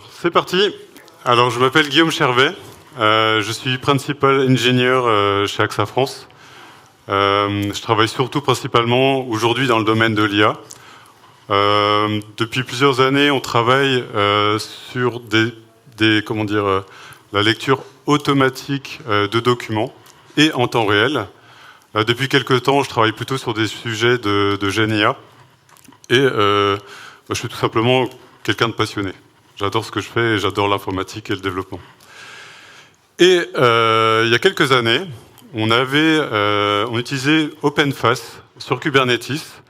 Alors, c'est parti. Alors, je m'appelle Guillaume Chervet. Je suis principal engineer chez AXA France. Je travaille surtout principalement aujourd'hui dans le domaine de l'IA. Depuis plusieurs années, on travaille sur la lecture automatique de documents et en temps réel. Depuis quelques temps, je travaille plutôt sur des sujets de GenIA. Et je suis tout simplement quelqu'un de passionné. J'adore ce que je fais et j'adore l'informatique et le développement. Et il y a quelques années, on utilisait OpenFaaS sur Kubernetes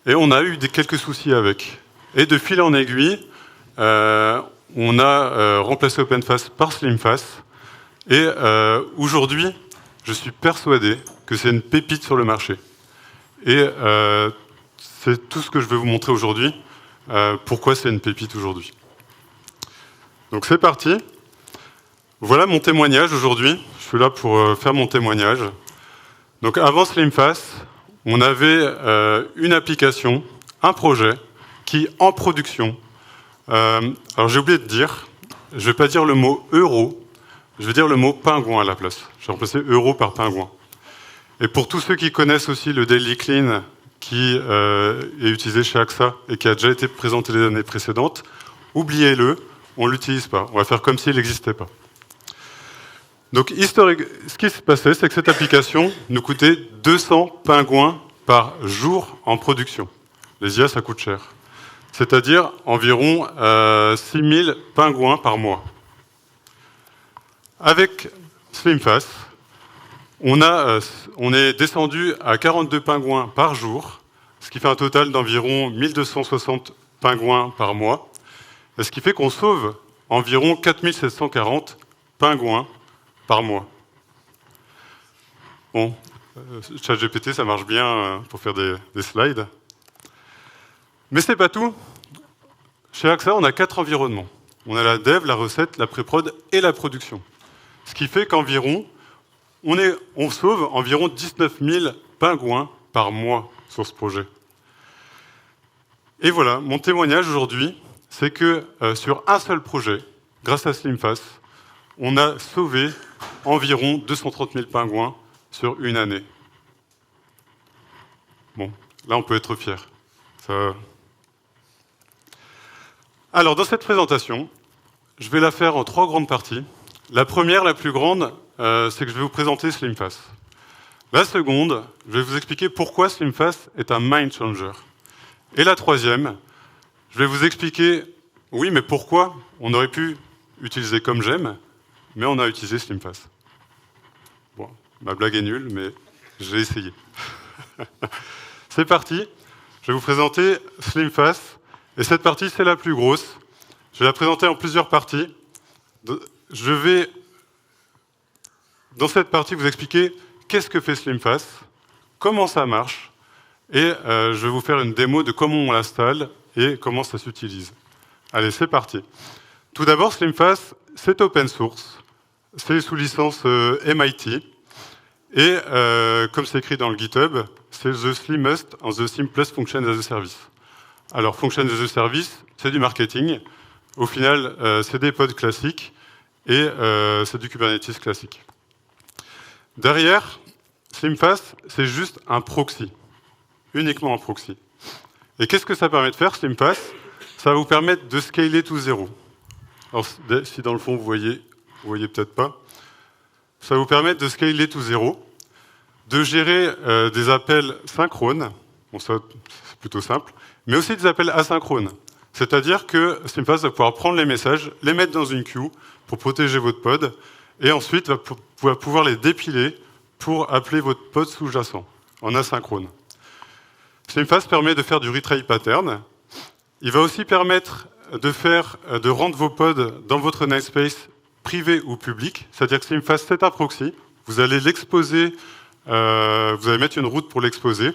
et on a eu quelques soucis avec. Et de fil en aiguille, on a remplacé OpenFaaS par SlimFaaS. Et aujourd'hui, je suis persuadé que c'est une pépite sur le marché. Et c'est tout ce que je vais vous montrer aujourd'hui, pourquoi c'est une pépite aujourd'hui. Donc c'est parti. Voilà mon témoignage aujourd'hui. Je suis là pour faire mon témoignage. Donc avant SlimFaaS, on avait une application, un projet qui en production. Alors j'ai oublié de dire, je ne vais pas dire le mot euro, je vais dire le mot pingouin à la place. J'ai remplacé euro par pingouin. Et pour tous ceux qui connaissent aussi le Daily Clean qui est utilisé chez AXA et qui a déjà été présenté les années précédentes, oubliez-le, on ne l'utilise pas. On va faire comme s'il n'existait pas. Donc, historique, ce qui se passait, c'est que cette application nous coûtait 200 pingouins par jour en production. Les IA, ça coûte cher. C'est-à-dire environ 6000 pingouins par mois. Avec SlimFaaS, on est descendu à 42 pingouins par jour, ce qui fait un total d'environ 1260 pingouins par mois, ce qui fait qu'on sauve environ 4740 pingouins par mois. Bon, ChatGPT, ça marche bien pour faire des slides. Mais c'est pas tout. Chez AXA, on a 4 environnements. On a la dev, la recette, la pré-prod et la production. Ce qui fait qu'environ on sauve environ 19 000 pingouins par mois sur ce projet. Et voilà, mon témoignage aujourd'hui, c'est que sur un seul projet, grâce à SlimFaaS, on a sauvé environ 230 000 pingouins sur une année. Bon, là on peut être fier. Alors dans cette présentation, je vais la faire en 3 grandes parties. La première, la plus grande, c'est que je vais vous présenter SlimFaaS. La seconde, je vais vous expliquer pourquoi SlimFaaS est un mind changer. Et la troisième, je vais vous expliquer, oui, mais pourquoi on aurait pu utiliser comme j'aime, mais on a utilisé SlimFaaS. Bon, ma blague est nulle, mais j'ai essayé. C'est parti, je vais vous présenter SlimFaaS, et cette partie, c'est la plus grosse. Je vais la présenter en plusieurs parties. Je vais, dans cette partie, vous expliquer qu'est-ce que fait SlimFaaS, comment ça marche, et je vais vous faire une démo de comment on l'installe et comment ça s'utilise. Allez, c'est parti. Tout d'abord, SlimFaaS, c'est open source, c'est sous licence MIT, et comme c'est écrit dans le GitHub, c'est the slimmest and the simplest function as a service. Alors, function as a service, c'est du marketing. Au final, c'est des pods classiques, et c'est du Kubernetes classique. Derrière, SlimFaaS, c'est juste un proxy, uniquement un proxy. Et qu'est-ce que ça permet de faire, SlimFaaS? Ça va vous permettre de scaler to zéro. Alors, si dans le fond, vous voyez peut-être pas, ça va vous permettre de scaler to zéro, de gérer des appels synchrones, bon, ça, c'est plutôt simple, mais aussi des appels asynchrones. C'est-à-dire que SlimFaaS va pouvoir prendre les messages, les mettre dans une queue pour protéger votre pod, et ensuite va pouvoir les dépiler pour appeler votre pod sous-jacent, en asynchrone. SlimFaaS permet de faire du retry pattern. Il va aussi permettre de rendre vos pods dans votre namespace privé ou public, c'est-à-dire que SlimFaaS, c'est un proxy. Vous allez l'exposer, vous allez mettre une route pour l'exposer,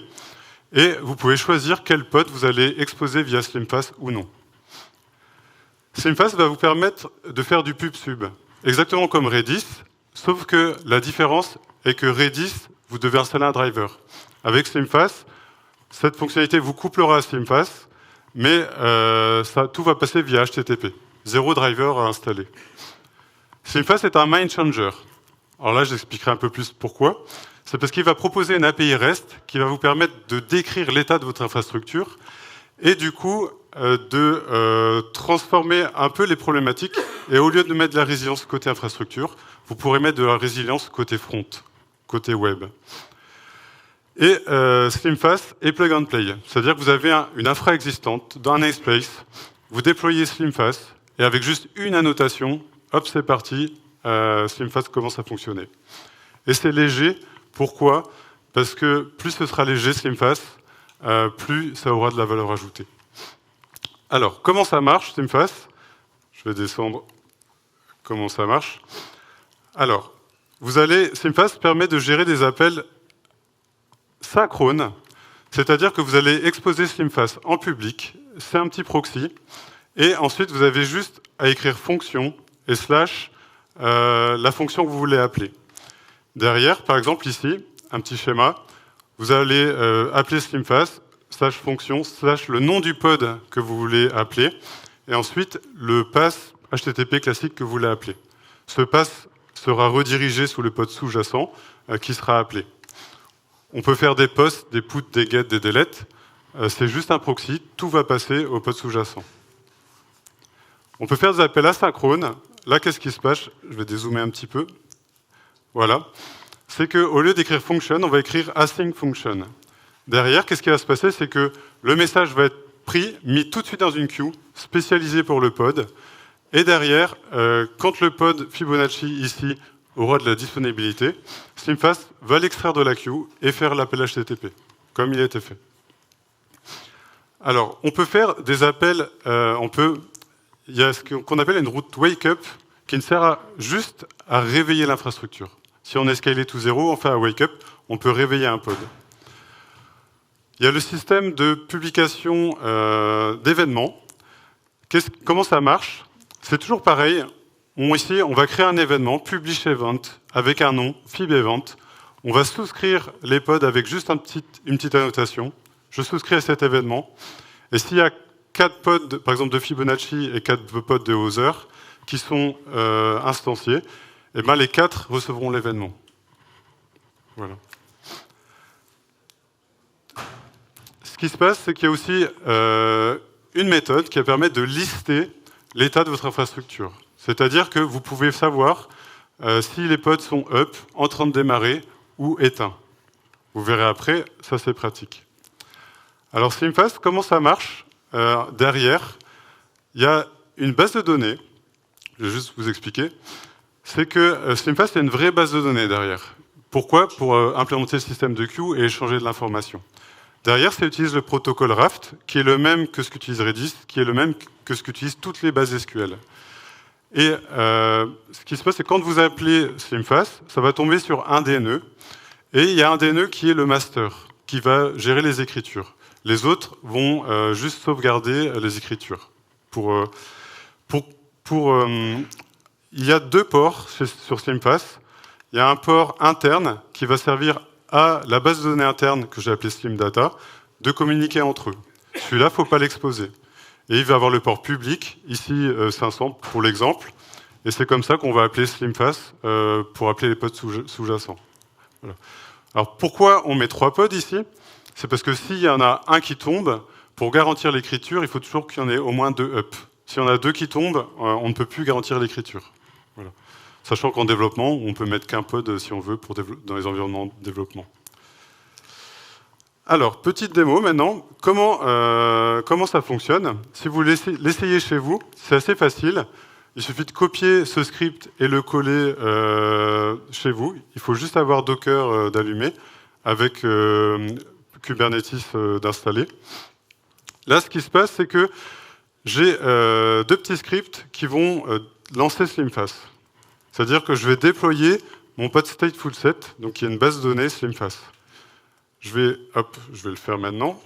et vous pouvez choisir quel pod vous allez exposer via SlimFaaS ou non. SlimFaaS va vous permettre de faire du pub-sub, exactement comme Redis, sauf que la différence est que Redis, vous devez installer un driver. Avec SlimFaaS, cette fonctionnalité vous couplera à SlimFaaS, mais tout va passer via HTTP. 0 driver à installer. Slimfast est un mind changer. Alors là, j'expliquerai un peu plus pourquoi. C'est parce qu'il va proposer une API REST qui va vous permettre de décrire l'état de votre infrastructure et du coup de transformer un peu les problématiques. Et au lieu de mettre de la résilience côté infrastructure, vous pourrez mettre de la résilience côté front, côté web. Et Slimfast est plug and play. C'est-à-dire que vous avez une infra existante dans un namespace, vous déployez Slimfast et avec juste une annotation, hop, c'est parti, Slimfast commence à fonctionner. Et c'est léger. Pourquoi? Parce que plus ce sera léger, Slimfast, plus ça aura de la valeur ajoutée. Alors, comment ça marche, Slimfast? Je vais descendre comment ça marche. Alors, Slimfast permet de gérer des appels synchrones, c'est-à-dire que vous allez exposer Slimfast en public, c'est un petit proxy, et ensuite vous avez juste à écrire fonction et slash la fonction que vous voulez appeler. Derrière, par exemple ici, un petit schéma, vous allez appeler Slimfast, slash fonction, slash le nom du pod que vous voulez appeler, et ensuite le pass HTTP classique que vous voulez appeler. Ce pass sera redirigé sous le pod sous-jacent qui sera appelé. On peut faire des posts, des puts, des get, des delete. C'est juste un proxy, tout va passer au pod sous-jacent. On peut faire des appels asynchrones. Là, qu'est-ce qui se passe? Je vais dézoomer un petit peu. Voilà. C'est qu'au lieu d'écrire function, on va écrire async function. Derrière, qu'est-ce qui va se passer? C'est que le message va être pris, mis tout de suite dans une queue spécialisée pour le pod. Et derrière, quand le pod Fibonacci ici aura de la disponibilité, Slimfast va l'extraire de la queue et faire l'appel HTTP, comme il a été fait. Alors, on peut faire des appels, il y a ce qu'on appelle une route wake-up qui ne sert juste à réveiller l'infrastructure. Si on est scalé to 0, on fait un wake-up, on peut réveiller un pod. Il y a le système de publication d'événements. Comment ça marche? C'est toujours pareil. Ici, on va créer un événement, publish event, avec un nom, fib event. On va souscrire les pods avec juste une petite annotation. Je souscris à cet événement. Et s'il y a 4 pods, par exemple, de Fibonacci et 4 pods de Other qui sont instanciés, et ben les 4 recevront l'événement. Voilà. Ce qui se passe, c'est qu'il y a aussi une méthode qui va permettre de lister l'état de votre infrastructure. C'est-à-dire que vous pouvez savoir si les pods sont up, en train de démarrer ou éteints. Vous verrez après, ça c'est pratique. Alors Slimfast, comment ça marche? Derrière, il y a une base de données. Je vais juste vous expliquer. C'est que Slimfast, c'est une vraie base de données derrière. Pourquoi? Pour implémenter le système de queue et échanger de l'information. Derrière, ça utilise le protocole Raft, qui est le même que ce qu'utilise Redis, qui est le même que ce qu'utilisent toutes les bases SQL. Et ce qui se passe, c'est que quand vous appelez Slimfast, ça va tomber sur un des nœuds, et il y a un des nœuds qui est le master, qui va gérer les écritures. Les autres vont juste sauvegarder les écritures. Il y a 2 ports sur Slimfast. Il y a un port interne qui va servir à la base de données interne, que j'ai appelée Slimdata, de communiquer entre eux. Celui-là, il ne faut pas l'exposer. Et il va avoir le port public, ici 500 pour l'exemple, et c'est comme ça qu'on va appeler Slimfast pour appeler les pods sous-jacents. Voilà. Alors pourquoi on met 3 pods ici? C'est parce que s'il y en a un qui tombe, pour garantir l'écriture, il faut toujours qu'il y en ait au moins 2 up. Si on a 2 qui tombent, on ne peut plus garantir l'écriture. Voilà. Sachant qu'en développement, on peut mettre qu'un pod si on veut dans les environnements de développement. Alors, petite démo maintenant. Comment ça fonctionne? Si vous l'essayez chez vous, c'est assez facile. Il suffit de copier ce script et le coller chez vous. Il faut juste avoir Docker d'allumé avec Kubernetes d'installer. Là, ce qui se passe, c'est que j'ai 2 petits scripts qui vont lancer Slimfast. C'est-à-dire que je vais déployer mon pod stateful set, donc qui est une base de données Slimfast. Je vais le faire maintenant.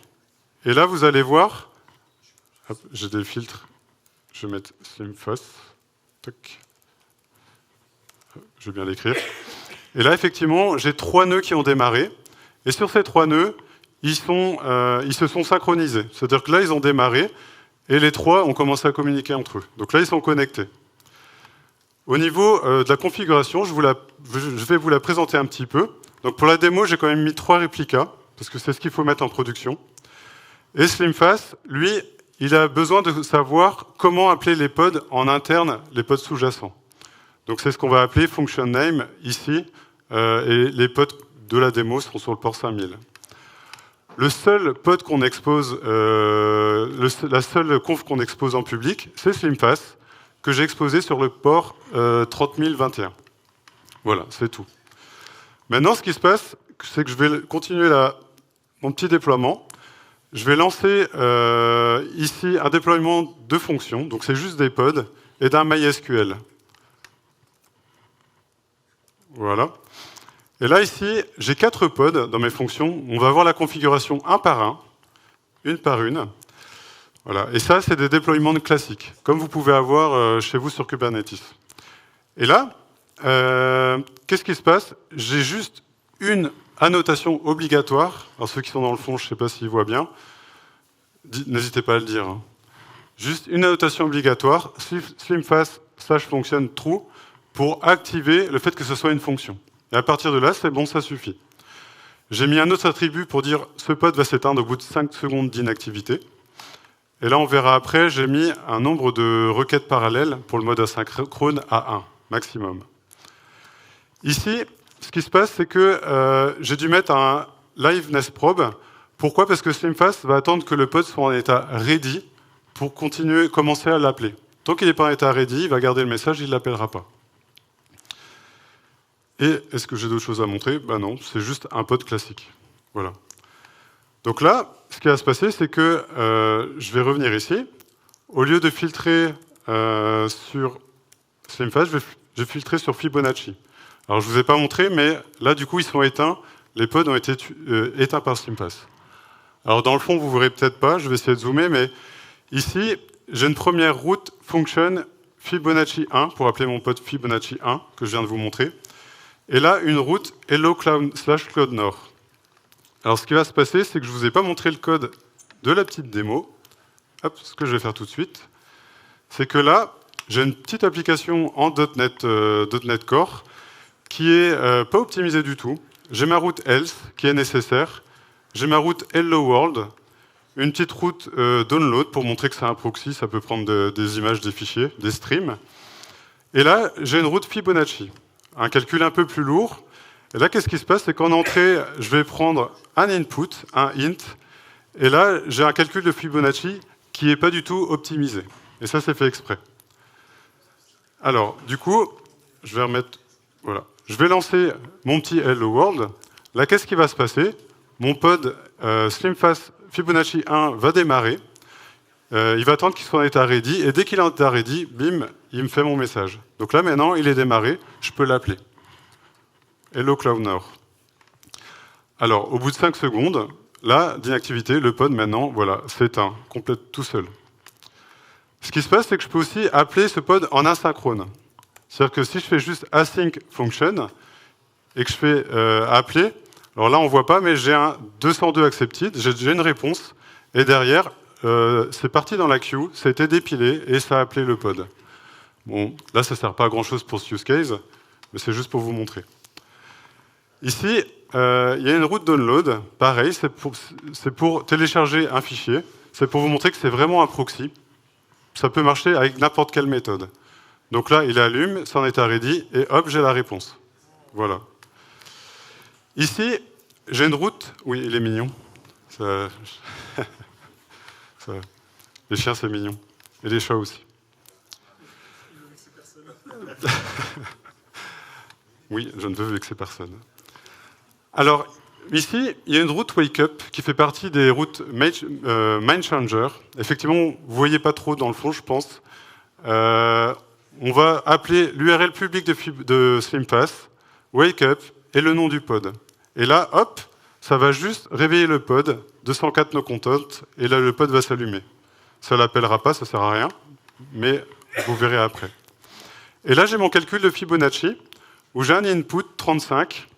Et là, vous allez voir, j'ai des filtres. Je vais mettre Slimfast. Toc. Je vais bien l'écrire. Et là, effectivement, j'ai 3 nœuds qui ont démarré. Et sur ces 3 nœuds, ils se sont synchronisés. C'est-à-dire que là, ils ont démarré. et les trois ont commencé à communiquer entre eux. Donc là, ils sont connectés. Au niveau de la configuration, je vais vous la présenter un petit peu. Donc pour la démo, j'ai quand même mis 3 réplicas, parce que c'est ce qu'il faut mettre en production. Et SlimFast, lui, il a besoin de savoir comment appeler les pods en interne, les pods sous-jacents. Donc c'est ce qu'on va appeler function name ici, et les pods de la démo seront sur le port 5000. Le seul pod qu'on expose, la seule conf qu'on expose en public, c'est SlimFast, que j'ai exposé sur le port 30021. Voilà, c'est tout. Maintenant, ce qui se passe, c'est que je vais continuer mon petit déploiement. Je vais lancer ici un déploiement de fonctions, donc c'est juste des pods, et d'un MySQL. Voilà. Et là, ici, j'ai 4 pods dans mes fonctions. On va voir la configuration un par un, une par une. Voilà. Et ça, c'est des déploiements classiques, comme vous pouvez avoir chez vous sur Kubernetes. Et là, qu'est-ce qui se passe? J'ai juste une annotation obligatoire. Alors ceux qui sont dans le fond, je ne sais pas s'ils voient bien. N'hésitez pas à le dire. Hein. Juste une annotation obligatoire, SlimFast /function true, pour activer le fait que ce soit une fonction. Et à partir de là, c'est bon, ça suffit. J'ai mis un autre attribut pour dire ce pod va s'éteindre au bout de 5 secondes d'inactivité. Et là, on verra après, j'ai mis un nombre de requêtes parallèles pour le mode asynchrone à 1, maximum. Ici, ce qui se passe, c'est que j'ai dû mettre un liveness probe. Pourquoi? Parce que SlimFast va attendre que le pod soit en état ready pour commencer à l'appeler. Tant qu'il n'est pas en état ready, il va garder le message, il ne l'appellera pas. Et est-ce que j'ai d'autres choses à montrer? Ben non, c'est juste un pod classique. Voilà. Donc là, ce qui va se passer, c'est que je vais revenir ici. Au lieu de filtrer sur SlimFast, je vais filtrer sur Fibonacci. Alors, je ne vous ai pas montré, mais là, du coup, ils sont éteints. Les pods ont été éteints par SlimFast. Alors, dans le fond, vous ne verrez peut-être pas. Je vais essayer de zoomer, mais ici, j'ai une première route function Fibonacci 1 pour appeler mon pod Fibonacci 1 que je viens de vous montrer. Et là, une route hello cloud nord. Alors, ce qui va se passer, c'est que je ne vous ai pas montré le code de la petite démo. Hop, ce que je vais faire tout de suite, c'est que là, j'ai une petite application en .NET Core qui est pas optimisée du tout. J'ai ma route else qui est nécessaire. J'ai ma route hello world, une petite route download pour montrer que c'est un proxy, ça peut prendre des images, des fichiers, des streams. Et là, j'ai une route Fibonacci, un calcul un peu plus lourd. Et là, qu'est-ce qui se passe? C'est qu'en entrée, je vais prendre un input, un int, et là, j'ai un calcul de Fibonacci qui n'est pas du tout optimisé. Et ça, c'est fait exprès. Alors, du coup, je vais remettre... Voilà. Je vais lancer mon petit Hello World. Là, qu'est-ce qui va se passer? Mon pod SlimFast Fibonacci 1 va démarrer. Il va attendre qu'il soit en état ready. Et dès qu'il est en état ready, bim, il me fait mon message. Donc là, maintenant, il est démarré. Je peux l'appeler. Hello Cloud Nord. Alors, au bout de 5 secondes, là, d'inactivité, le pod, maintenant, voilà, s'éteint, complète tout seul. Ce qui se passe, c'est que je peux aussi appeler ce pod en asynchrone. C'est-à-dire que si je fais juste async function et que je fais appeler, alors là, on ne voit pas, mais j'ai un 202 accepted, j'ai une réponse, et derrière, c'est parti dans la queue, ça a été dépilé, et ça a appelé le pod. Bon, là, ça ne sert pas à grand-chose pour ce use case, mais c'est juste pour vous montrer. Ici, il y a une route download, pareil, c'est pour télécharger un fichier, c'est pour vous montrer que c'est vraiment un proxy. Ça peut marcher avec n'importe quelle méthode. Donc là, il allume, ça en est à ready, et hop, j'ai la réponse. Voilà. Ici, j'ai une route. Oui, il est mignon. Ça... Les chiens, c'est mignon. Et les chats aussi. Oui, je ne veux vexer personne. Alors, ici, il y a une route Wake Up qui fait partie des routes Mind Changer. Effectivement, vous ne voyez pas trop dans le fond, je pense. On va appeler l'URL public de SlimFast, Wake Up, et le nom du pod. Et là, hop, ça va juste réveiller le pod, 204 no content, et là, le pod va s'allumer. Ça ne l'appellera pas, ça ne sert à rien, mais vous verrez après. Et là, j'ai mon calcul de Fibonacci, où j'ai un input 35,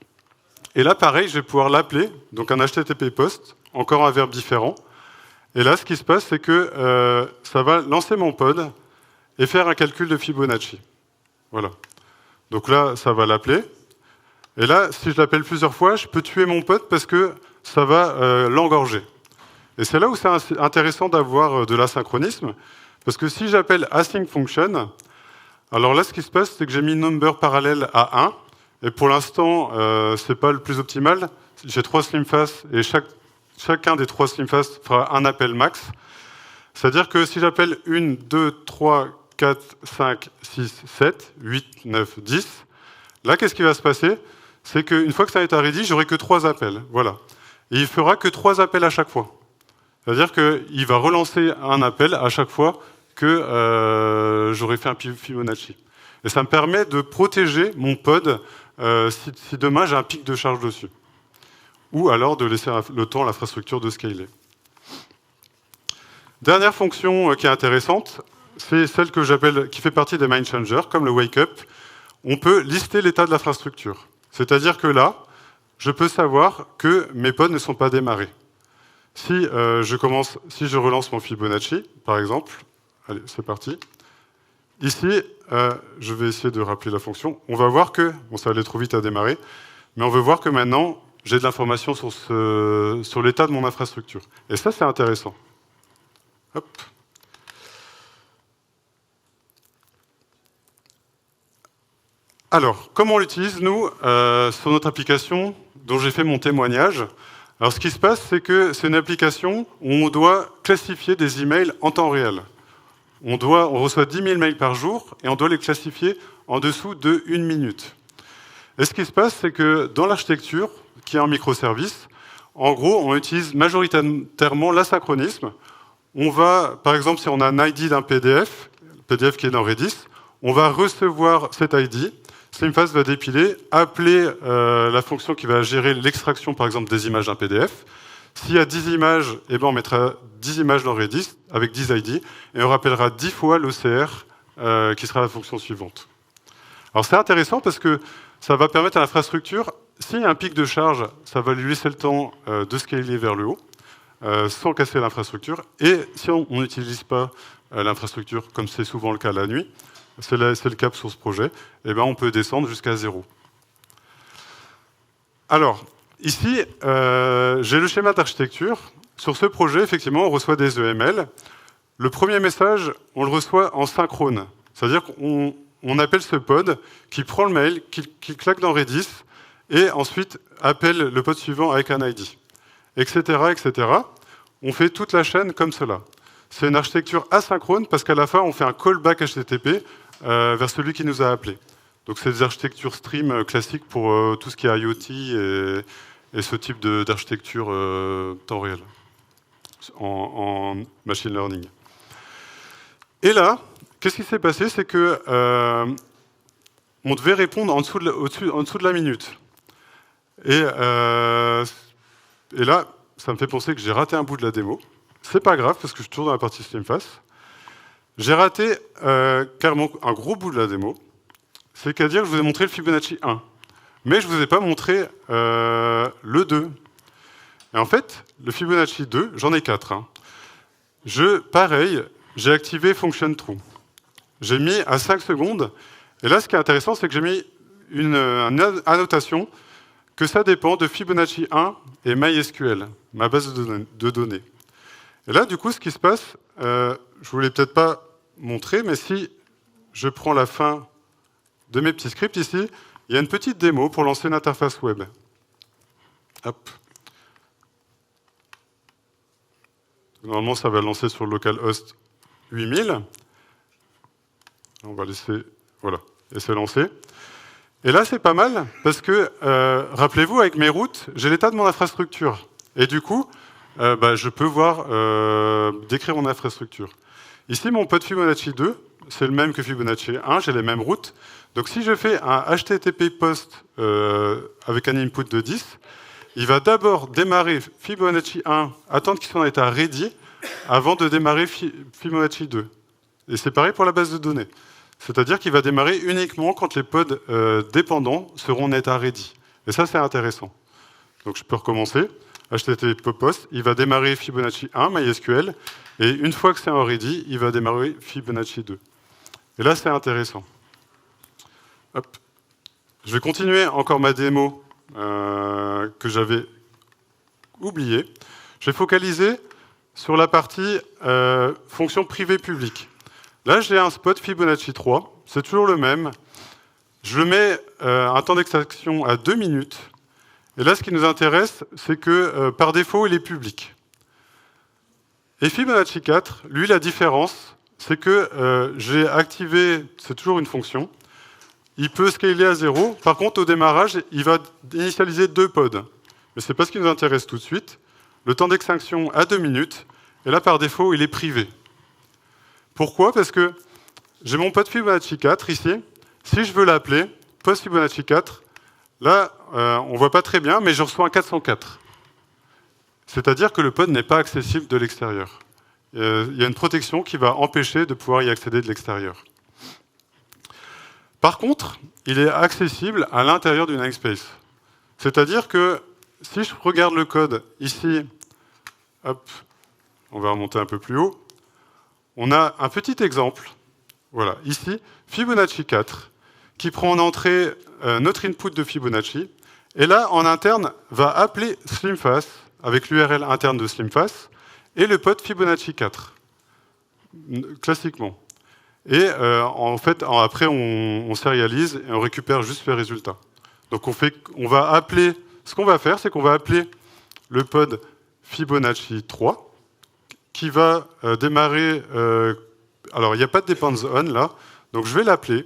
et là, pareil, je vais pouvoir l'appeler, donc un HTTP post, encore un verbe différent. Et là, ce qui se passe, c'est que ça va lancer mon pod et faire un calcul de Fibonacci. Voilà. Donc là, ça va l'appeler. Et là, si je l'appelle plusieurs fois, je peux tuer mon pod parce que ça va l'engorger. Et c'est là où c'est intéressant d'avoir de l'asynchronisme, parce que si j'appelle async function, alors là, ce qui se passe, c'est que j'ai mis number parallèle à 1, et pour l'instant, c'est pas le plus optimal. J'ai 3 slimfast, et chacun des 3 slimfast fera un appel max. C'est-à-dire que si j'appelle 1, 2, 3, 4, 5, 6, 7, 8, 9, 10, là, qu'est-ce qui va se passer? C'est qu'une fois que ça est ready, j'aurai que 3 appels. Voilà. Et il fera que 3 appels à chaque fois. C'est-à-dire qu'il va relancer un appel à chaque fois que j'aurai fait un Fibonacci. Et ça me permet de protéger mon pod si demain j'ai un pic de charge dessus. Ou alors de laisser le temps à l'infrastructure de scaler. Dernière fonction qui est intéressante, c'est celle que j'appelle, qui fait partie des mind changers, comme le wake up. On peut lister l'état de l'infrastructure. C'est-à-dire que là, je peux savoir que mes pods ne sont pas démarrés. Si je relance mon Fibonacci, par exemple, allez, c'est parti. Ici, je vais essayer de rappeler la fonction. On va voir que, bon, ça allait trop vite à démarrer, mais on veut voir que maintenant, j'ai de l'information sur l'état de mon infrastructure. Et ça, c'est intéressant. Hop. Alors, comment on l'utilise, nous, sur notre application dont j'ai fait mon témoignage? Alors, ce qui se passe, c'est que c'est une application où on doit classifier des emails en temps réel. On reçoit 10 000 mails par jour et on doit les classifier en dessous de 1 minute. Et ce qui se passe, c'est que dans l'architecture, qui est un microservice, en gros, on utilise majoritairement l'asynchronisme. On va, par exemple, si on a un ID d'un PDF qui est dans Redis, on va recevoir cet ID. Slimfast va dépiler, appeler la fonction qui va gérer l'extraction, par exemple, des images d'un PDF. S'il y a 10 images, eh ben on mettra 10 images dans Redis avec 10 ID et on rappellera 10 fois l'OCR qui sera la fonction suivante. Alors c'est intéressant parce que ça va permettre à l'infrastructure, s'il y a un pic de charge, ça va lui laisser le temps de scaler vers le haut sans casser l'infrastructure. Et si on n'utilise pas l'infrastructure, comme c'est souvent le cas la nuit, c'est le cas sur ce projet, eh ben on peut descendre jusqu'à 0. Alors, ici, j'ai le schéma d'architecture. Sur ce projet, effectivement, on reçoit des EML. Le premier message, on le reçoit en synchrone. C'est-à-dire qu'on appelle ce pod, qui prend le mail, qui claque dans Redis, et ensuite appelle le pod suivant avec un ID, etc., etc. On fait toute la chaîne comme cela. C'est une architecture asynchrone, parce qu'à la fin, on fait un callback HTTP vers celui qui nous a appelé. Donc c'est des architectures stream classiques pour tout ce qui est IoT et ce type d'architecture temps réel, en machine learning. Et là, qu'est-ce qui s'est passé? C'est que on devait répondre en dessous de la minute. Et là, ça me fait penser que j'ai raté un bout de la démo. C'est pas grave, parce que je suis toujours dans la partie Slimfast. J'ai raté carrément un gros bout de la démo. C'est-à-dire que je vous ai montré le Fibonacci 1. Mais je ne vous ai pas montré le 2. Et en fait, le Fibonacci 2, j'en ai 4. Hein. Pareil, j'ai activé Function True. J'ai mis à 5 secondes. Et là, ce qui est intéressant, c'est que j'ai mis une annotation que ça dépend de Fibonacci 1 et MySQL, ma base de données. Et là, du coup, ce qui se passe, je ne voulais peut-être pas montrer, mais si je prends la fin de mes petits scripts ici, il y a une petite démo pour lancer une interface web. Hop. Normalement, ça va lancer sur localhost 8000. On va laisser, voilà, et c'est lancé. Et là, c'est pas mal, parce que, rappelez-vous, avec mes routes, j'ai l'état de mon infrastructure. Et du coup, je peux décrire mon infrastructure. Ici, mon pod Fibonacci 2, c'est le même que Fibonacci 1, j'ai les mêmes routes. Donc si je fais un HTTP post avec un input de 10, il va d'abord démarrer Fibonacci 1, attendre qu'il soit en état ready, avant de démarrer Fibonacci 2. Et c'est pareil pour la base de données. C'est-à-dire qu'il va démarrer uniquement quand les pods dépendants seront en état ready. Et ça, c'est intéressant. Donc je peux recommencer. HTTP post, il va démarrer Fibonacci 1, MySQL, et une fois que c'est en ready, il va démarrer Fibonacci 2. Et là, c'est intéressant. Hop. Je vais continuer encore ma démo que j'avais oubliée. Je vais focaliser sur la partie fonction privée-publique. Là, j'ai un spot Fibonacci 3, c'est toujours le même. Je mets un temps d'extraction à 2 minutes. Et là, ce qui nous intéresse, c'est que par défaut, il est public. Et Fibonacci 4, lui, la différence, c'est que j'ai activé, c'est toujours une fonction, il peut scaler à 0. Par contre, au démarrage, il va initialiser 2 pods. Mais ce n'est pas ce qui nous intéresse tout de suite. Le temps d'extraction à 2 minutes, et là, par défaut, il est privé. Pourquoi? Parce que j'ai mon pod Fibonacci 4 ici. Si je veux l'appeler, post Fibonacci 4, là, on ne voit pas très bien, mais je reçois un 404. C'est-à-dire que le pod n'est pas accessible de l'extérieur. Il y a une protection qui va empêcher de pouvoir y accéder de l'extérieur. Par contre, il est accessible à l'intérieur du namespace. C'est-à-dire que si je regarde le code ici, hop, on va remonter un peu plus haut, on a un petit exemple, voilà, ici, Fibonacci 4, qui prend en entrée notre input de Fibonacci, et là, en interne, va appeler SlimFast, avec l'URL interne de SlimFast, et le pod Fibonacci 4, classiquement. Et en fait, après, on sérialise et on récupère juste le résultat. Donc on va appeler, ce qu'on va faire, c'est qu'on va appeler le pod Fibonacci 3, qui va démarrer. Alors, il n'y a pas de depends on là, donc je vais l'appeler.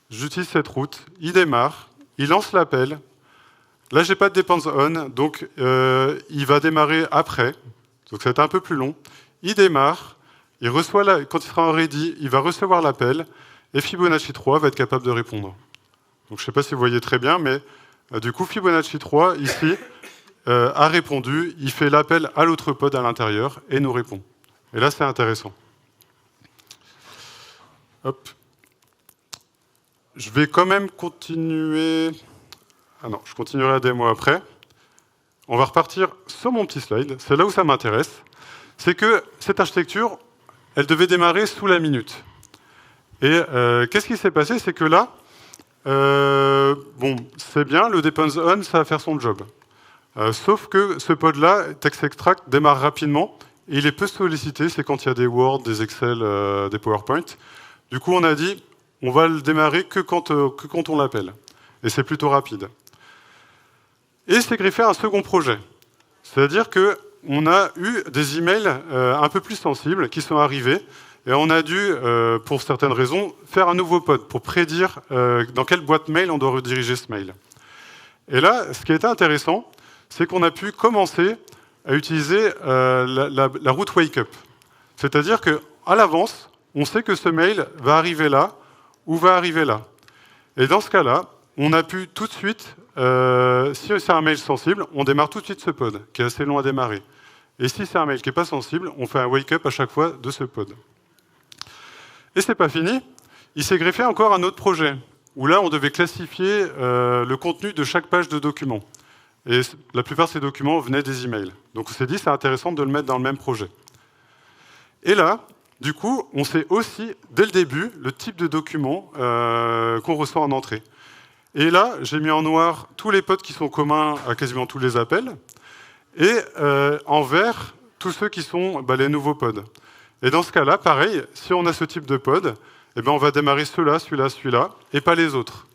J'utilise cette route, il démarre, il lance l'appel. Là, j'ai pas de depends on, donc il va démarrer après. Donc ça va être un peu plus long. Il démarre, il reçoit quand il sera en ready, il va recevoir l'appel, et Fibonacci 3 va être capable de répondre. Donc je ne sais pas si vous voyez très bien, mais du coup, Fibonacci 3, ici, a répondu, il fait l'appel à l'autre pod à l'intérieur, et nous répond. Et là, c'est intéressant. Hop. Je vais quand même continuer... Ah non, je continuerai la démo après. On va repartir sur mon petit slide. C'est là où ça m'intéresse. C'est que cette architecture, elle devait démarrer sous la minute. Et qu'est-ce qui s'est passé? C'est que là, bon, c'est bien, le depends on, ça va faire son job. Sauf que ce pod-là, text extract, démarre rapidement. Et il est peu sollicité, c'est quand il y a des Word, des Excel, des PowerPoint. Du coup, on a dit, on va le démarrer que quand on l'appelle. Et c'est plutôt rapide. Et c'est greffé à un second projet. C'est-à-dire qu'on a eu des emails un peu plus sensibles qui sont arrivés, et on a dû, pour certaines raisons, faire un nouveau pod pour prédire dans quelle boîte mail on doit rediriger ce mail. Et là, ce qui était intéressant, c'est qu'on a pu commencer à utiliser la route wake-up. C'est-à-dire qu'à l'avance, on sait que ce mail va arriver là ou va arriver là. Et dans ce cas-là, on a pu tout de suite, si c'est un mail sensible, on démarre tout de suite ce pod, qui est assez long à démarrer. Et si c'est un mail qui n'est pas sensible, on fait un wake-up à chaque fois de ce pod. Et c'est pas fini, il s'est greffé encore un autre projet, où là, on devait classifier le contenu de chaque page de document. Et la plupart de ces documents venaient des emails. Donc on s'est dit, c'est intéressant de le mettre dans le même projet. Et là, du coup, on sait aussi, dès le début, le type de document qu'on reçoit en entrée. Et là, j'ai mis en noir tous les pods qui sont communs à quasiment tous les appels, et en vert, tous ceux qui sont les nouveaux pods. Et dans ce cas-là, pareil, si on a ce type de pod, eh ben on va démarrer celui-là, celui-là, celui-là, et pas les autres.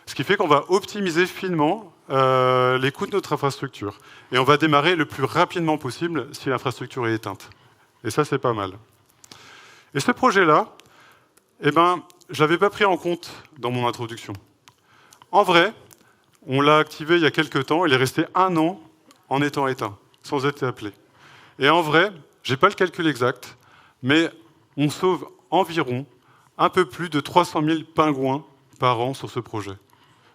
Ce qui fait qu'on va optimiser finement les coûts de notre infrastructure. Et on va démarrer le plus rapidement possible si l'infrastructure est éteinte. Et ça, c'est pas mal. Et ce projet-là, eh ben, je ne l'avais pas pris en compte dans mon introduction. En vrai, on l'a activé il y a quelques temps, il est resté 1 an en étant éteint, sans être appelé. Et en vrai, je n'ai pas le calcul exact, mais on sauve environ un peu plus de 300 000 pingouins par an sur ce projet.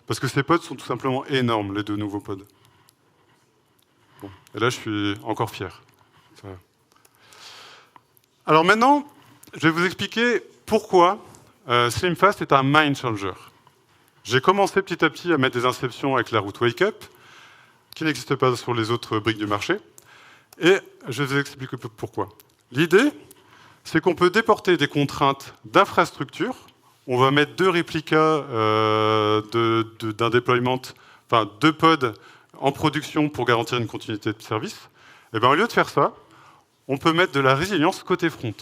Parce que ces pods sont tout simplement énormes, les 2 nouveaux pods. Bon, et là, je suis encore fier. Ça va. Alors maintenant, je vais vous expliquer pourquoi SlimFast est un mind changer. J'ai commencé petit à petit à mettre des inceptions avec la route wake-up, qui n'existe pas sur les autres briques du marché. Et je vais vous expliquer pourquoi. L'idée, c'est qu'on peut déporter des contraintes d'infrastructure. On va mettre 2 réplicas d'un déploiement, enfin 2 pods en production pour garantir une continuité de service. Et bien, au lieu de faire ça, on peut mettre de la résilience côté front.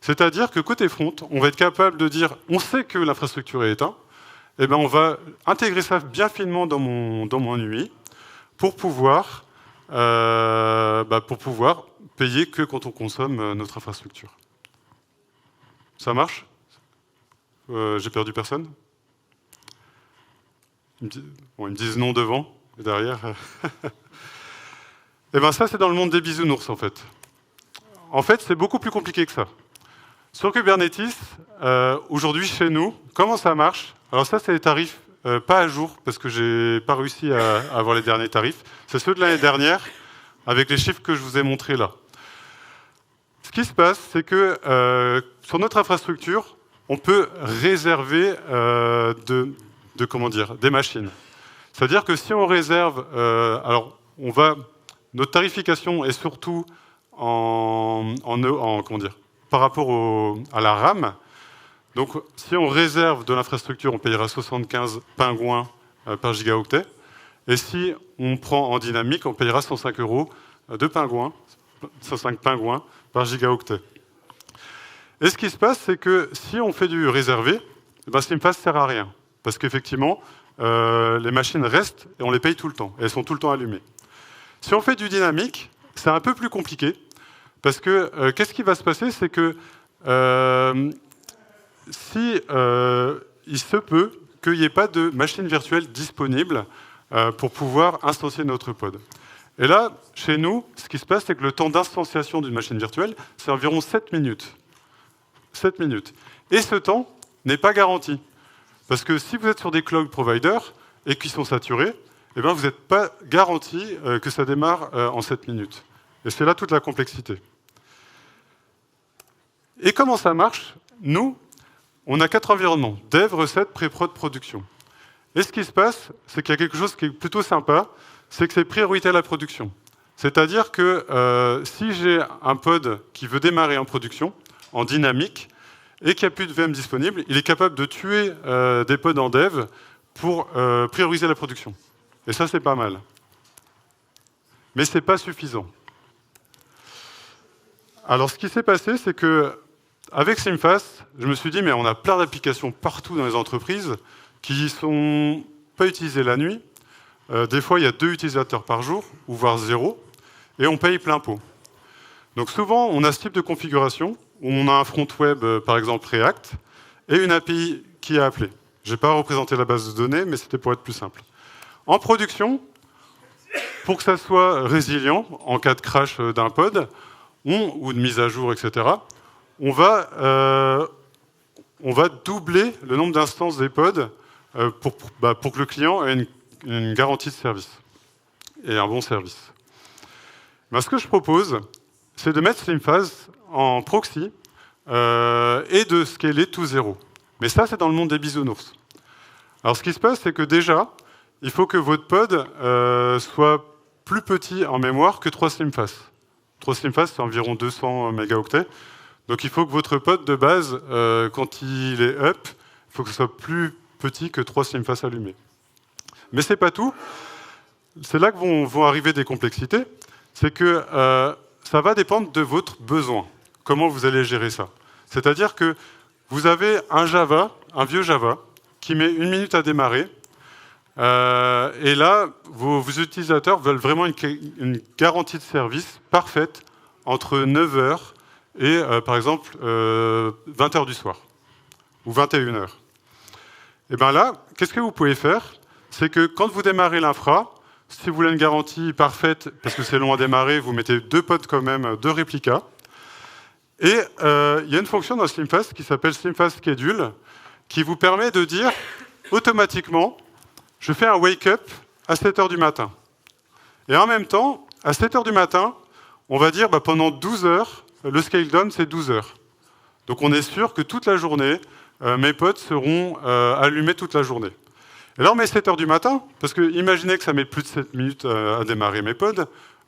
C'est-à-dire que côté front, on va être capable de dire, on sait que l'infrastructure est éteinte, et bien on va intégrer ça bien finement dans mon UI pour pouvoir payer que quand on consomme notre infrastructure. Ça marche? J'ai perdu personne? Ils me disent non devant, et derrière. Et bien ça, c'est dans le monde des bisounours, en fait. En fait, c'est beaucoup plus compliqué que ça. Sur Kubernetes, aujourd'hui, chez nous, comment ça marche? Alors ça, c'est les tarifs pas à jour, parce que j'ai pas réussi à avoir les derniers tarifs. C'est ceux de l'année dernière, avec les chiffres que je vous ai montrés là. Ce qui se passe, c'est que sur notre infrastructure, on peut réserver des machines. C'est-à-dire que si on réserve, notre tarification est surtout par rapport à la RAM. Donc, si on réserve de l'infrastructure, on payera 75 pingouins par gigaoctet. Et si on prend en dynamique, on payera 105 € de pingouins, 105 pingouins par gigaoctet. Et ce qui se passe, c'est que si on fait du réservé, Slimfast ne sert à rien. Parce qu'effectivement, les machines restent et on les paye tout le temps. Et elles sont tout le temps allumées. Si on fait du dynamique, c'est un peu plus compliqué. Parce que qu'est-ce qui va se passer, c'est que il se peut qu'il n'y ait pas de machine virtuelle disponible pour pouvoir instancier notre pod. Et là, chez nous, ce qui se passe, c'est que le temps d'instanciation d'une machine virtuelle, c'est environ 7 minutes. 7 minutes. Et ce temps n'est pas garanti. Parce que si vous êtes sur des cloud providers et qui sont saturés, eh bien, vous n'êtes pas garanti que ça démarre en 7 minutes. Et c'est là toute la complexité. Et comment ça marche? Nous, on a 4 environnements: dev, recette, pré-prod, production. Et ce qui se passe, c'est qu'il y a quelque chose qui est plutôt sympa, c'est que c'est priorité à la production. C'est-à-dire que si j'ai un pod qui veut démarrer en production, en dynamique, et qu'il n'y a plus de VM disponible, il est capable de tuer des pods en dev pour prioriser la production. Et ça, c'est pas mal. Mais ce n'est pas suffisant. Alors, ce qui s'est passé, c'est que avec Slimfast, je me suis dit, mais on a plein d'applications partout dans les entreprises qui ne sont pas utilisées la nuit. Des fois, il y a 2 utilisateurs par jour, ou voire 0, et on paye plein pot. Donc souvent, on a ce type de configuration, où on a un front web, par exemple React, et une API qui est appelée. Je n'ai pas représenté la base de données, mais c'était pour être plus simple. En production, pour que ça soit résilient, en cas de crash d'un pod, ou de mise à jour, etc., on va doubler le nombre d'instances des pods pour que le client ait une garantie de service et un bon service. Ben, ce que je propose, c'est de mettre Slimfast en proxy et de scaler tout zéro. Mais ça, c'est dans le monde des bisounours. Alors, ce qui se passe, c'est que déjà, il faut que votre pod soit plus petit en mémoire que 3 Slimfast. 3 Slimfast, c'est environ 200 mégaoctets. Donc il faut que votre pod de base, quand il est up, il faut que ce soit plus petit que 3 Slimfast allumés. Mais ce n'est pas tout. C'est là que vont arriver des complexités. C'est que ça va dépendre de votre besoin. Comment vous allez gérer ça? C'est-à-dire que vous avez un vieux Java, qui met 1 minute à démarrer. Et là, vos utilisateurs veulent vraiment une garantie de service parfaite entre 9h et, par exemple, 20h du soir, ou 21h. Et bien là, qu'est-ce que vous pouvez faire? C'est que quand vous démarrez l'infra, si vous voulez une garantie parfaite, parce que c'est long à démarrer, vous mettez 2 pods quand même, 2 réplicas. Et il y a une fonction dans Slimfast qui s'appelle Slimfast Schedule, qui vous permet de dire automatiquement, je fais un wake-up à 7h du matin. Et en même temps, à 7h du matin, on va dire pendant 12 heures, le scale down, c'est 12 heures. Donc on est sûr que toute la journée, mes pods seront allumés toute la journée. Et là, on met 7 heures du matin, parce que imaginez que ça met plus de 7 minutes à démarrer mes pods,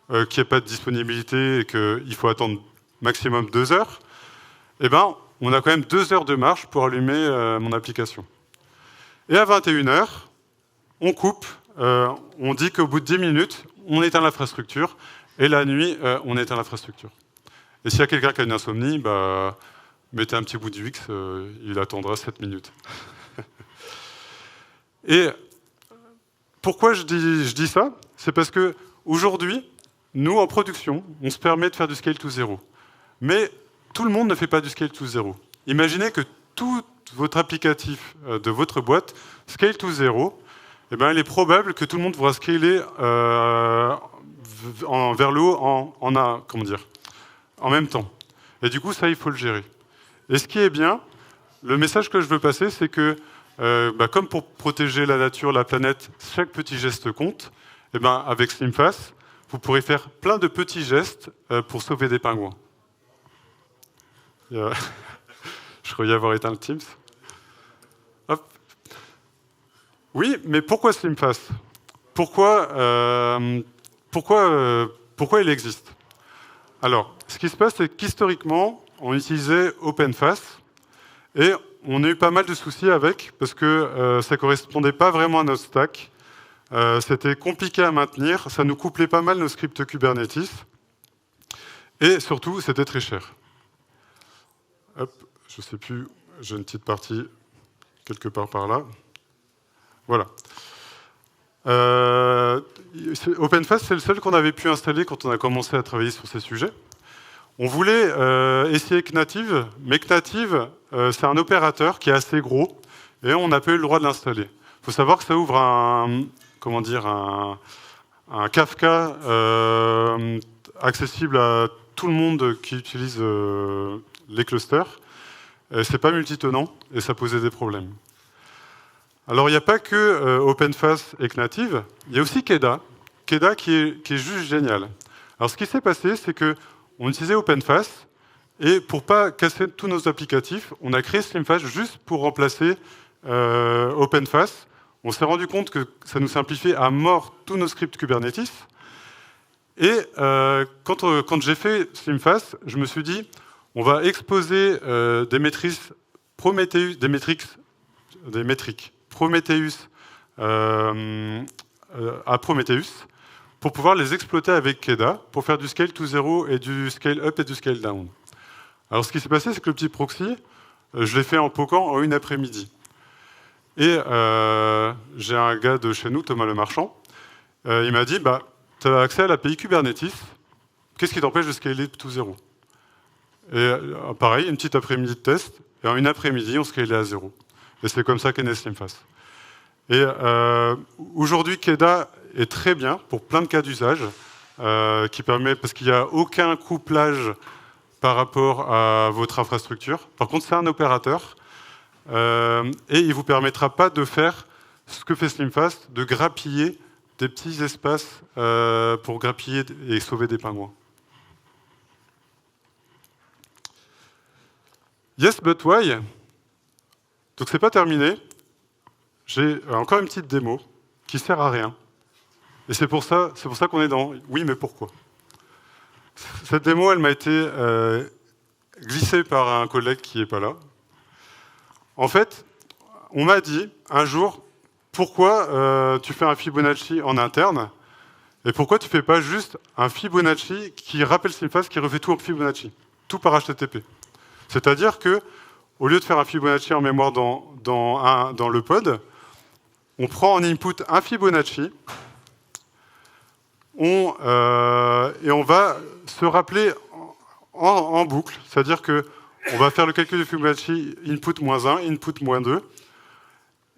qu'il n'y a pas de disponibilité et qu'il faut attendre maximum 2 heures. Eh ben, on a quand même 2 heures de marche pour allumer mon application. Et à 21 heures, on coupe, on dit qu'au bout de 10 minutes, on éteint l'infrastructure, et la nuit, on éteint l'infrastructure. Et s'il y a quelqu'un qui a une insomnie, bah, mettez un petit bout d'UX, il attendra 7 minutes. Et pourquoi je dis ça? C'est parce que aujourd'hui, nous, en production, on se permet de faire du scale to zero. Mais tout le monde ne fait pas du scale to zero. Imaginez que tout votre applicatif de votre boîte scale to zero, eh ben, il est probable que tout le monde voudra scaler vers le haut en même temps. Et du coup, ça, il faut le gérer. Et ce qui est bien, le message que je veux passer, c'est que comme pour protéger la nature, la planète, chaque petit geste compte, eh ben, avec SlimFast, vous pourrez faire plein de petits gestes pour sauver des pingouins. Je croyais avoir éteint le Teams. Hop. Oui, mais pourquoi SlimFast? Pourquoi il existe? Alors, ce qui se passe, c'est qu'historiquement, on utilisait OpenFast, et on a eu pas mal de soucis avec, parce que ça ne correspondait pas vraiment à notre stack. C'était compliqué à maintenir, ça nous couplait pas mal nos scripts Kubernetes, et surtout, c'était très cher. Hop, je ne sais plus, j'ai une petite partie quelque part par là. Voilà. OpenFast, c'est le seul qu'on avait pu installer quand on a commencé à travailler sur ces sujets. On voulait essayer Knative, mais Knative, c'est un opérateur qui est assez gros, et on n'a pas eu le droit de l'installer. Il faut savoir que ça ouvre un Kafka accessible à tout le monde qui utilise les clusters. C'est pas multitenant, et ça posait des problèmes. Alors, il n'y a pas que OpenFast et Knative, il y a aussi Keda. Keda qui est juste génial. Alors, ce qui s'est passé, c'est qu'on utilisait OpenFast, et pour ne pas casser tous nos applicatifs, on a créé SlimFast juste pour remplacer OpenFast. On s'est rendu compte que ça nous simplifiait à mort tous nos scripts Kubernetes. Et quand j'ai fait SlimFast, je me suis dit, on va exposer des métriques Prometheus à Prometheus pour pouvoir les exploiter avec Keda pour faire du scale to zero et du scale up et du scale down. Alors ce qui s'est passé, c'est que le petit proxy, je l'ai fait en poquant en une après-midi. Et j'ai un gars de chez nous, Thomas Le Marchand, il m'a dit, tu as accès à l'API Kubernetes, qu'est-ce qui t'empêche de scaler to zero? Et pareil, une petite après-midi de test, et en une après-midi, on scalait à zéro. Et c'est comme ça qu'est né SlimFast. Et aujourd'hui, Keda est très bien pour plein de cas d'usage, qui permet, parce qu'il n'y a aucun couplage par rapport à votre infrastructure. Par contre, c'est un opérateur, et il ne vous permettra pas de faire ce que fait SlimFast, de grappiller des petits espaces pour grappiller et sauver des pingouins. Yes, but why? Donc c'est pas terminé. J'ai encore une petite démo qui sert à rien. Et c'est pour ça qu'on est dans oui, mais pourquoi? Cette démo, elle m'a été glissée par un collègue qui n'est pas là. En fait, on m'a dit un jour, pourquoi tu fais un Fibonacci en interne et pourquoi tu ne fais pas juste un Fibonacci qui rappelle SlimFast, qui refait tout en Fibonacci, tout par HTTP. C'est-à-dire que au lieu de faire un Fibonacci en mémoire dans le pod, on prend en input un Fibonacci et on va se rappeler en boucle. C'est-à-dire qu'on va faire le calcul de Fibonacci input -1, input -2,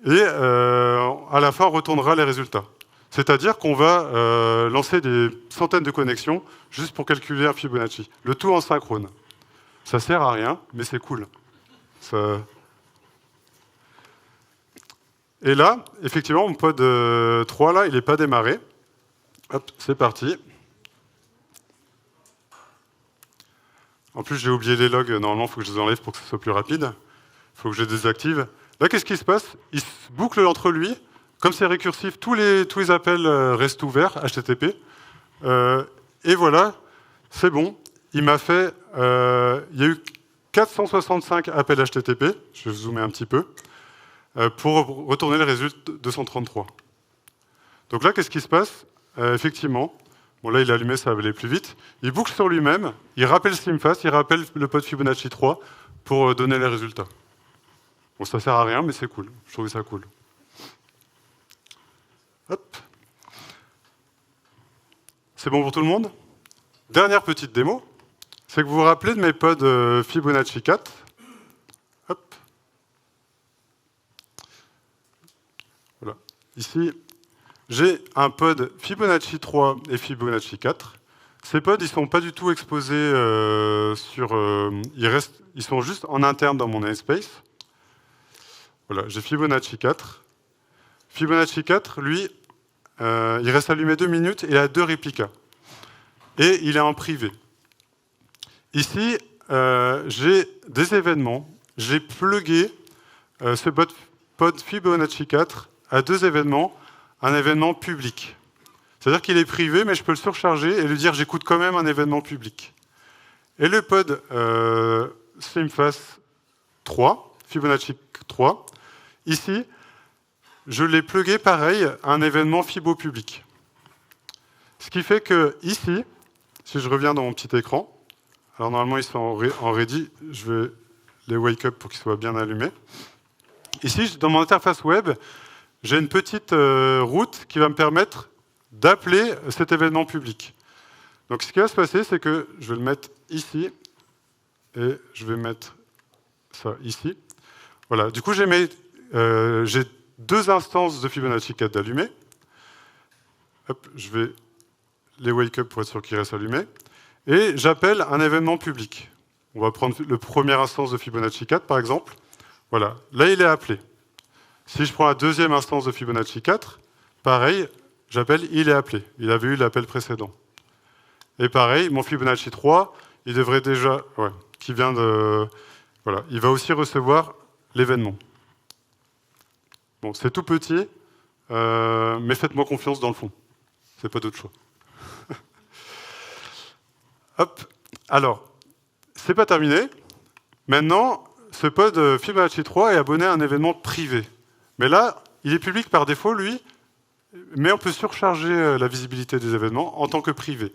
et à la fin, on retournera les résultats. C'est-à-dire qu'on va lancer des centaines de connexions juste pour calculer un Fibonacci. Le tout en synchrone. Ça sert à rien, mais c'est cool. Et là, effectivement, mon pod 3, là, il n'est pas démarré. Hop, c'est parti. En plus, j'ai oublié les logs. Normalement, il faut que je les enlève pour que ce soit plus rapide. Il faut que je les désactive. Là, qu'est-ce qui se passe? Il se boucle entre lui Comme c'est récursif, tous les appels restent ouverts, HTTP. Et voilà, c'est bon. Il m'a fait... il y a eu 465 appels HTTP, je vais zoomer un petit peu, pour retourner le résultat 233. Donc là, qu'est-ce qui se passe? Effectivement, bon là il est allumé, ça va aller plus vite. Il boucle sur lui-même, il rappelle Slimfast, il rappelle le pod Fibonacci 3 pour donner les résultats. Bon, ça sert à rien, mais c'est cool. Je trouvais ça cool. Hop. C'est bon pour tout le monde? Dernière petite démo, c'est que vous vous rappelez de mes pods Fibonacci 4. Hop. Voilà. Ici, j'ai un pod Fibonacci 3 et Fibonacci 4. Ces pods, ils ne sont pas du tout exposés ils sont juste en interne dans mon namespace. Voilà, j'ai Fibonacci 4. Fibonacci 4, lui, il reste allumé 2 minutes et il a 2 réplicas. Et il est en privé. Ici, j'ai des événements. J'ai plugué ce pod Fibonacci 4 à 2 événements, un événement public. C'est-à-dire qu'il est privé, mais je peux le surcharger et lui dire j'écoute quand même un événement public. Et le pod Slimfast 3, Fibonacci 3, ici, je l'ai plugué pareil à un événement Fibo public. Ce qui fait que ici, si je reviens dans mon petit écran, alors normalement ils sont en ready, je vais les wake up pour qu'ils soient bien allumés. Ici, dans mon interface web, j'ai une petite route qui va me permettre d'appeler cet événement public. Donc ce qui va se passer, c'est que je vais le mettre ici, et je vais mettre ça ici. Voilà, du coup j'ai 2 instances de Fibonacci 4 d'allumées. Hop, je vais les wake up pour être sûr qu'ils restent allumés. Et j'appelle un événement public. On va prendre le premier instance de Fibonacci 4, par exemple. Voilà, là il est appelé. Si je prends la deuxième instance de Fibonacci 4, pareil, j'appelle il est appelé. Il avait eu l'appel précédent. Et pareil, mon Fibonacci 3, il devrait déjà... Ouais, qui vient de... Voilà, il va aussi recevoir l'événement. Bon, c'est tout petit, mais faites-moi confiance dans le fond. C'est pas d'autre choix. Hop, alors, c'est pas terminé. Maintenant, ce pod Fibonacci 3 est abonné à un événement privé. Mais là, il est public par défaut, lui, mais on peut surcharger la visibilité des événements en tant que privé.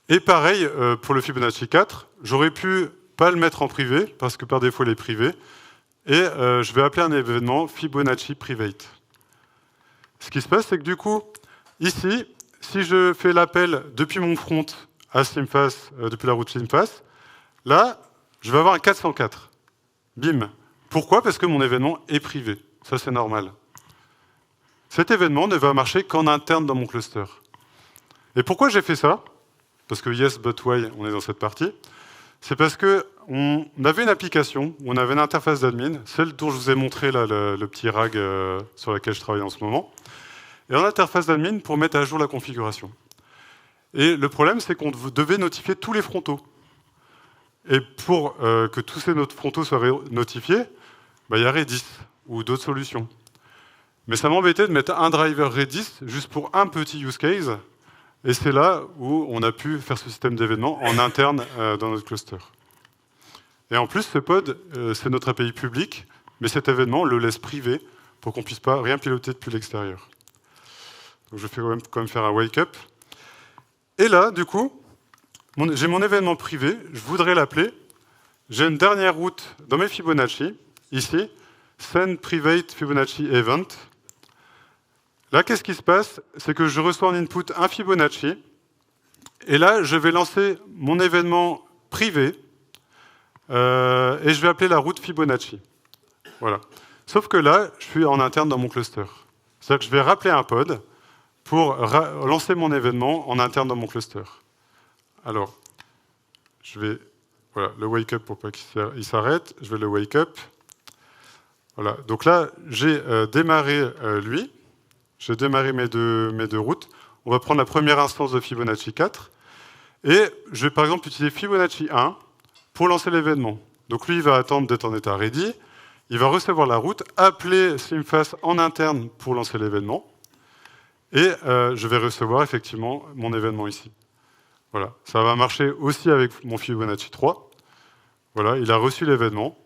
Et pareil, pour le Fibonacci 4, j'aurais pu pas le mettre en privé, parce que par défaut, il est privé, et je vais appeler un événement Fibonacci Private. Ce qui se passe, c'est que du coup, ici, si je fais l'appel depuis mon front à Slimfast, depuis la route Slimfast, là, je vais avoir un 404. Bim. Pourquoi? Parce que mon événement est privé. Ça, c'est normal. Cet événement ne va marcher qu'en interne dans mon cluster. Et pourquoi j'ai fait ça? Parce que yes, but why, on est dans cette partie. C'est parce qu'on avait une application, où on avait une interface d'admin, celle dont je vous ai montré là, le petit rag sur laquelle je travaille en ce moment, et en interface d'admin pour mettre à jour la configuration. Et le problème, c'est qu'on devait notifier tous les frontaux. Et pour que tous ces frontaux soient notifiés, bah, il y a Redis ou d'autres solutions. Mais ça m'embêtait de mettre un driver Redis juste pour un petit use case, et c'est là où on a pu faire ce système d'événements en interne dans notre cluster. Et en plus, ce pod, c'est notre API publique, mais cet événement, on le laisse privé pour qu'on ne puisse pas rien piloter depuis l'extérieur. Donc je vais quand même faire un wake-up. Et là, du coup, j'ai mon événement privé, je voudrais l'appeler. J'ai une dernière route dans mes Fibonacci, ici, send private Fibonacci event. Là, qu'est-ce qui se passe? C'est que je reçois en input un Fibonacci, et là, je vais lancer mon événement privé, et je vais appeler la route Fibonacci. Voilà. Sauf que là, je suis en interne dans mon cluster. C'est-à-dire que je vais rappeler un pod pour lancer mon événement en interne dans mon cluster. Alors, je vais... Voilà, le wake up pour pas qu'il s'arrête. Je vais le wake up. Voilà. Donc là, j'ai démarré lui. J'ai démarré mes deux routes. On va prendre la première instance de Fibonacci 4. Et je vais par exemple utiliser Fibonacci 1 pour lancer l'événement. Donc lui, il va attendre d'être en état ready. il va recevoir la route, appeler SlimFast en interne pour lancer l'événement, et je vais recevoir effectivement mon événement ici. Voilà. Ça va marcher aussi avec mon Fibonacci 3. Voilà, il a reçu l'événement.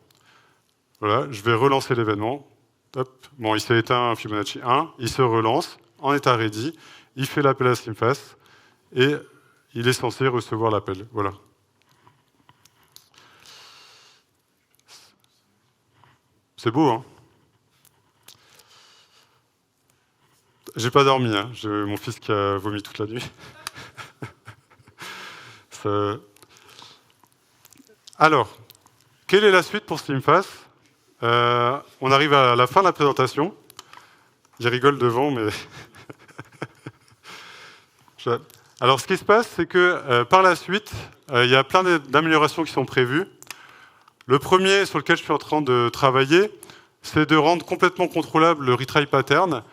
Voilà, je vais relancer l'événement. Bon, il s'est éteint Fibonacci 1, il se relance en état ready, il fait l'appel à SlimFast, et il est censé recevoir l'appel. Voilà. C'est beau, hein? J'ai pas dormi, hein. J'ai mon fils qui a vomi toute la nuit. Ça... Alors, quelle est la suite pour SlimFast? On arrive à la fin de la présentation. Il rigole devant, mais... Alors, ce qui se passe, c'est que par la suite, il y a plein d'améliorations qui sont prévues. Le premier sur lequel je suis en train de travailler, c'est de rendre complètement contrôlable le retry pattern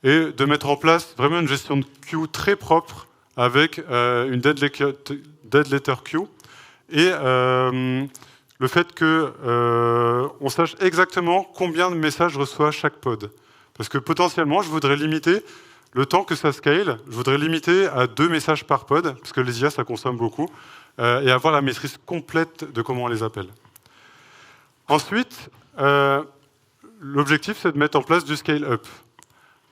et de mettre en place vraiment une gestion de queue très propre avec une dead letter queue et le fait qu'on sache exactement combien de messages reçoit chaque pod. Parce que potentiellement, je voudrais limiter le temps que ça scale, je voudrais limiter à 2 messages par pod, parce que les IA, ça consomme beaucoup, et avoir la maîtrise complète de comment on les appelle. Ensuite, l'objectif, c'est de mettre en place du scale-up.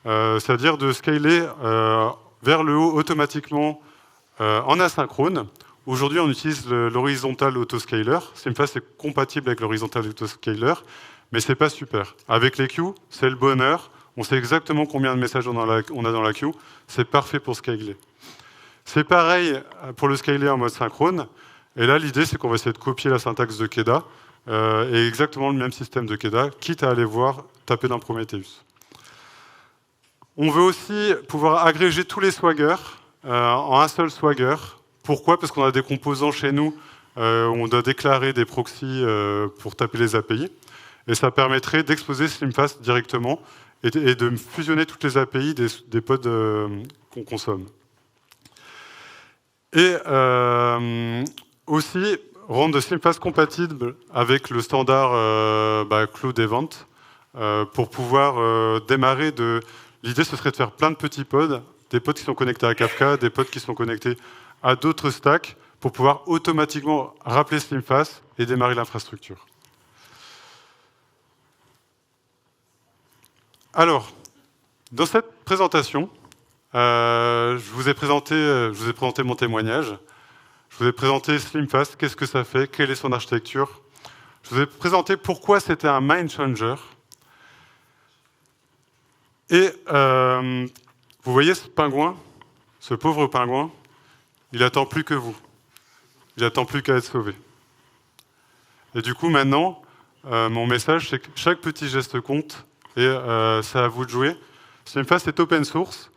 C'est-à-dire de scaler vers le haut automatiquement en asynchrone. Aujourd'hui, on utilise l'horizontal autoscaler. SlimFast est compatible avec l'horizontal autoscaler, mais c'est pas super. Avec les queues, c'est le bonheur. On sait exactement combien de messages on a dans la queue. C'est parfait pour scaler. C'est pareil pour le scaler en mode synchrone. Et là, l'idée, c'est qu'on va essayer de copier la syntaxe de Keda et exactement le même système de Keda, quitte à aller voir taper dans Prometheus. On veut aussi pouvoir agréger tous les Swagger en un seul Swagger. Pourquoi? Parce qu'on a des composants chez nous où on doit déclarer des proxys pour taper les API. Et ça permettrait d'exposer SlimFast directement et de fusionner toutes les API des pods qu'on consomme. Et aussi rendre SlimFast compatible avec le standard Cloud Event pour pouvoir démarrer de... L'idée, ce serait de faire plein de petits pods, des pods qui sont connectés à Kafka, des pods qui sont connectés à d'autres stacks, pour pouvoir automatiquement rappeler SlimFast et démarrer l'infrastructure. Alors, dans cette présentation, je vous ai présenté mon témoignage, je vous ai présenté SlimFast, qu'est-ce que ça fait, quelle est son architecture, je vous ai présenté pourquoi c'était un mind changer. Et vous voyez ce pingouin, ce pauvre pingouin, il attend plus que vous. Il attend plus qu'à être sauvé. Et du coup, maintenant, mon message, c'est que chaque petit geste compte et c'est à vous de jouer. SlimFast est open source.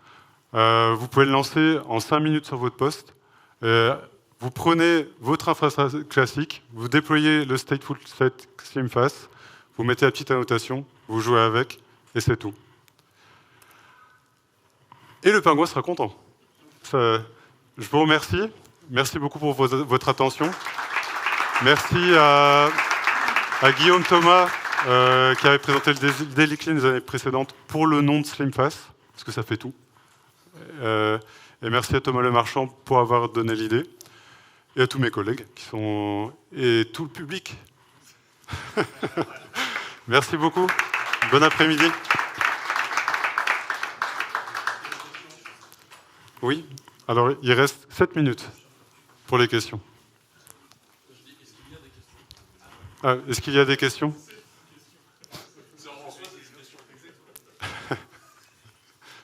Vous pouvez le lancer en 5 minutes sur votre poste. Vous prenez votre infrastructure classique, vous déployez le stateful set SlimFast, vous mettez la petite annotation, vous jouez avec et c'est tout. Et le pingouin sera content. Je vous remercie. Merci beaucoup pour votre attention. Merci à Guillaume Thomas, qui avait présenté le Daily Clean les années précédentes pour le nom de SlimFast, parce que ça fait tout. Et merci à Thomas Lemarchand pour avoir donné l'idée. Et à tous mes collègues et tout le public. Merci beaucoup. Bon après-midi. Oui, alors il reste 7 minutes pour les questions. Est-ce qu'il y a des questions?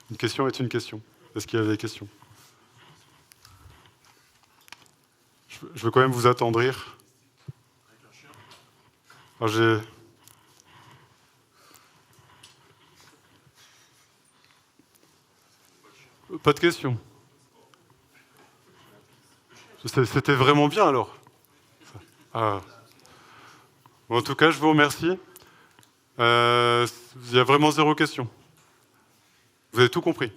Une question est une question. Est-ce qu'il y a des questions? Je veux quand même vous attendrir. Alors, pas de questions. C'était vraiment bien alors. Ah. Bon, en tout cas, je vous remercie. Il y a vraiment 0 question. Vous avez tout compris.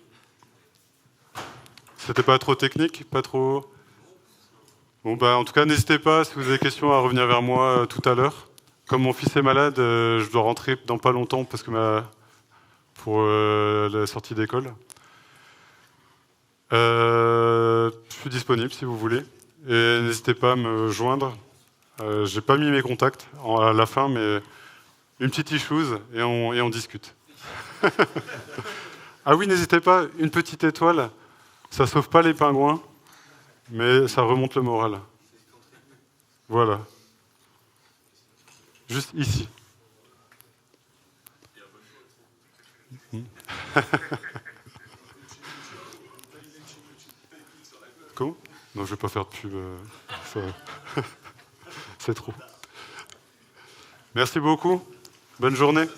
C'était pas trop technique, pas trop... Bon, en tout cas, n'hésitez pas, si vous avez des questions, à revenir vers moi tout à l'heure. Comme mon fils est malade, je dois rentrer dans pas longtemps parce que pour la sortie d'école. Je suis disponible si vous voulez. Et n'hésitez pas à me joindre. J'ai pas mis mes contacts à la fin, mais une petite issues et on discute. Ah oui, n'hésitez pas, une petite étoile, ça sauve pas les pingouins, mais ça remonte le moral. Voilà. Juste ici. Comment? Non, je vais pas faire de pub. C'est trop. Merci beaucoup. Bonne journée.